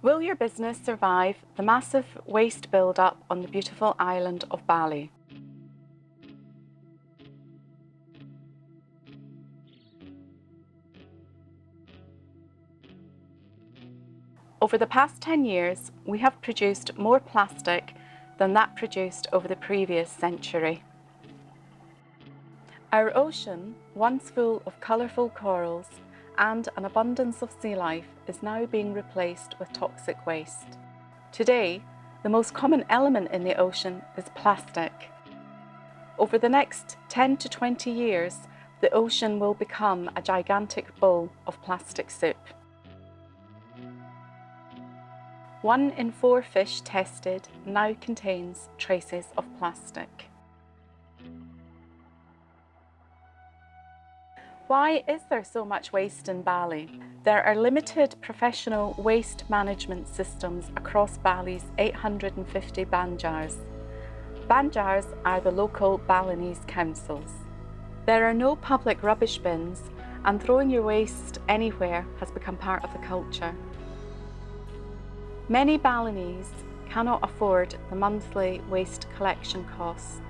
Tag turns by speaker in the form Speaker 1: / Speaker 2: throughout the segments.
Speaker 1: Will your business survive the massive waste build-up on the beautiful island of Bali? Over the past 10 years, we have produced more plastic than that produced over the previous century. Our ocean, once full of colourful corals and an abundance of sea life, is now being replaced with toxic waste. Today, the most common element in the ocean is plastic. Over the next 10 to 20 years, the ocean will become a gigantic bowl of plastic soup. 1 in 4 fish tested now contains traces of plastic. Why is there so much waste in Bali? There are limited professional waste management systems across Bali's 850 banjars. Banjars are the local Balinese councils. There are no public rubbish bins, and throwing your waste anywhere has become part of the culture. Many Balinese cannot afford the monthly waste collection costs.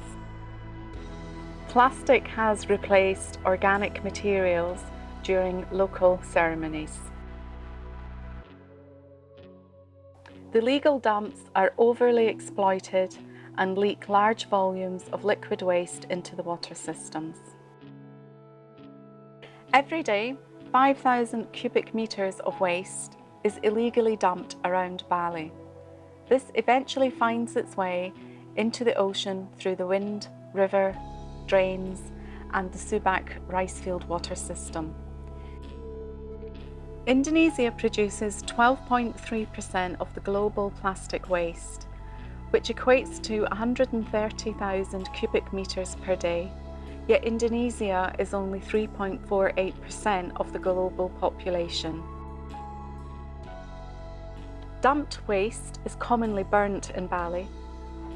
Speaker 1: Plastic has replaced organic materials during local ceremonies. The legal dumps are overly exploited and leak large volumes of liquid waste into the water systems. Every day, 5,000 cubic meters of waste is illegally dumped around Bali. This eventually finds its way into the ocean through the wind, river, drains and the Subak ricefield water system. Indonesia produces 12.3% of the global plastic waste, which equates to 130,000 cubic meters per day, yet Indonesia is only 3.48% of the global population. Dumped waste is commonly burnt in Bali.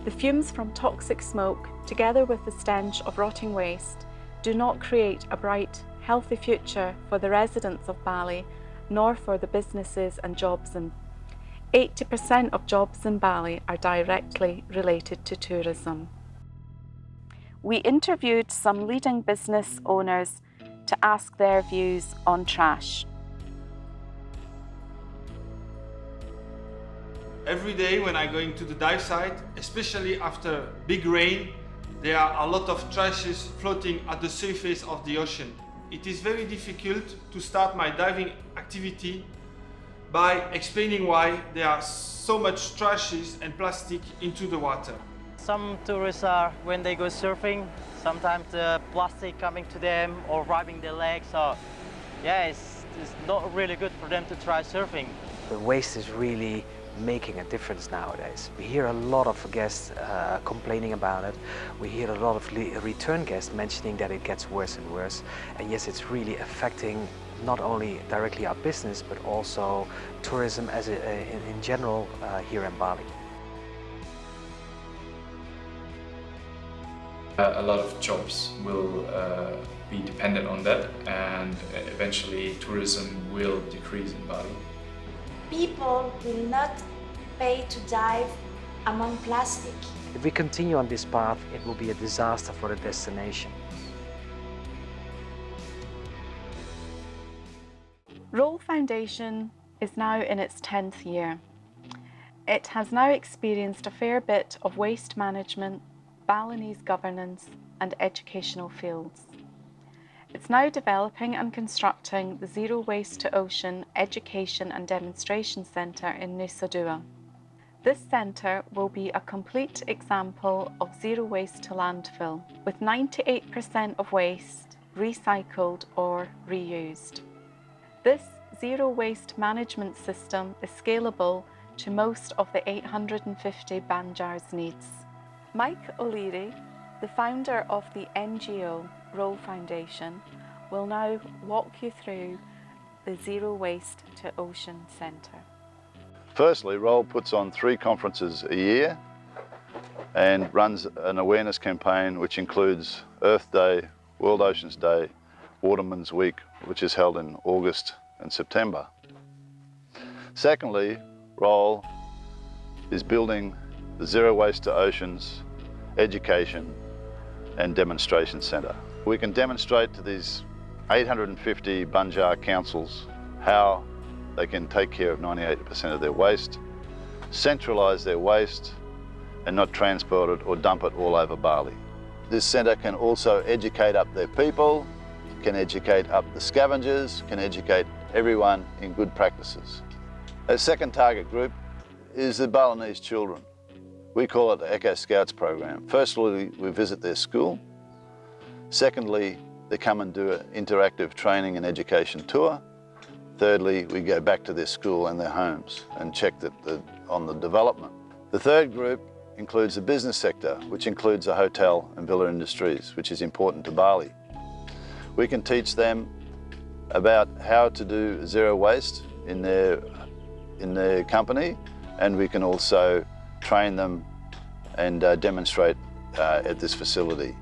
Speaker 1: The fumes from toxic smoke, together with the stench of rotting waste, do not create a bright, healthy future for the residents of Bali, nor for the businesses and jobs in. 80% of jobs in Bali are directly related to tourism. We interviewed some leading business owners to ask their views on trash.
Speaker 2: Every day when I go into the dive site, especially after big rain, there are a lot of trashes floating at the surface of the ocean. It is very difficult to start my diving activity by explaining why there are so much trashes and plastic into the water.
Speaker 3: Some tourists are, when they go surfing, sometimes the plastic coming to them or rubbing their legs. So yeah, it's not really good for them to try surfing.
Speaker 4: The waste is really making a difference nowadays. We hear a lot of guests complaining about it. We hear a lot of return guests mentioning that it gets worse and worse. And yes, it's really affecting not only directly our business, but also tourism as in general here in Bali.
Speaker 5: A lot of jobs will be dependent on that, and eventually tourism will decrease in Bali.
Speaker 6: People will not pay to dive among plastic.
Speaker 4: If we continue on this path, it will be a disaster for the destination.
Speaker 1: Roll Foundation is now in its 10th year. It has now experienced a fair bit of waste management, Balinese governance and educational fields. It's now developing and constructing the Zero Waste to Ocean Education and Demonstration Centre in Nusa Dua. This centre will be a complete example of zero waste to landfill, with 98% of waste recycled or reused. This zero waste management system is scalable to most of the 850 banjars' needs. Mike O'Leary, the founder of the NGO Roll Foundation, will now walk you through the Zero Waste to Ocean Centre.
Speaker 7: Firstly, Roll puts on 3 conferences a year and runs an awareness campaign which includes Earth Day, World Oceans Day, Waterman's Week, which is held in August and September. Secondly, role is building the Zero Waste to Oceans Education and Demonstration Centre. We can demonstrate to these 850 Banjar councils how they can take care of 98% of their waste, centralise their waste and not transport it or dump it all over Bali. This centre can also educate up their people, can educate up the scavengers, can educate everyone in good practices. A second target group is the Balinese children. We call it the Eco Scouts program. Firstly, we visit their school. Secondly, they come and do an interactive training and education tour. Thirdly, we go back to their school and their homes and check on the development. The third group includes the business sector, which includes the hotel and villa industries, which is important to Bali. We can teach them about how to do zero waste in their company, and we can also train them and demonstrate at this facility.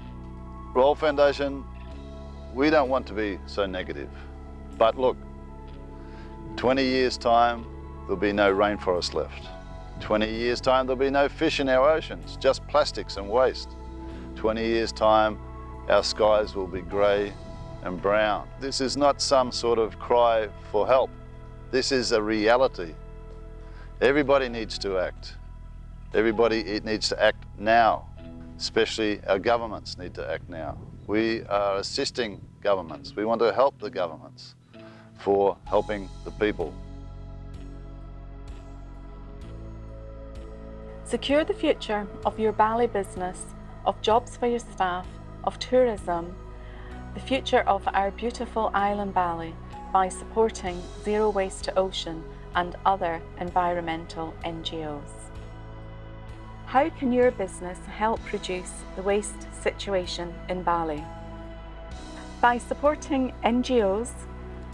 Speaker 7: Royal Foundation, we don't want to be so negative, but look, 20 years' time, there'll be no rainforest left. 20 years' time, there'll be no fish in our oceans, just plastics and waste. 20 years' time, our skies will be grey and brown. This is not some sort of cry for help. This is a reality. Everybody needs to act. Everybody needs to act now, especially our governments need to act now. We are assisting governments. We want to help the governments for helping the people.
Speaker 1: Secure the future of your Bali business, of jobs for your staff, of tourism, the future of our beautiful island Bali by supporting Zero Waste to Ocean and other environmental NGOs. How can your business help reduce the waste situation in Bali? By supporting NGOs,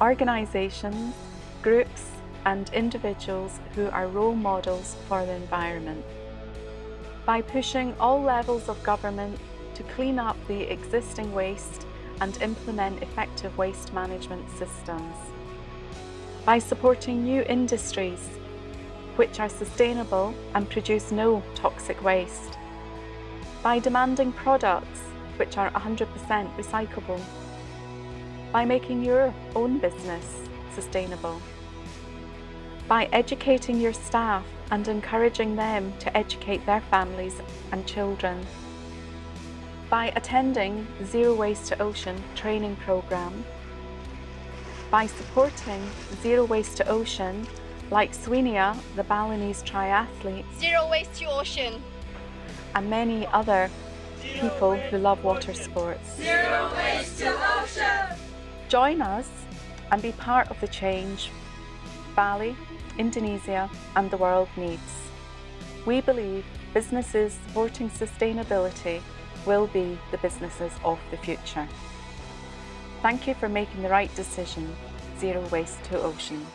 Speaker 1: organisations, groups and individuals who are role models for the environment. By pushing all levels of government to clean up the existing waste and implement effective waste management systems. By supporting new industries which are sustainable and produce no toxic waste. By demanding products which are 100% recyclable. By making your own business sustainable. By educating your staff and encouraging them to educate their families and children. By attending the Zero Waste to Ocean training programme. By supporting Zero Waste to Ocean like Swinia, the Balinese triathlete,
Speaker 8: Zero Waste to Ocean,
Speaker 1: and many other people who love water sports.
Speaker 8: Zero Waste to Ocean!
Speaker 1: Join us and be part of the change Bali, Indonesia and the world needs. We believe businesses supporting sustainability will be the businesses of the future. Thank you for making the right decision. Zero Waste to Ocean.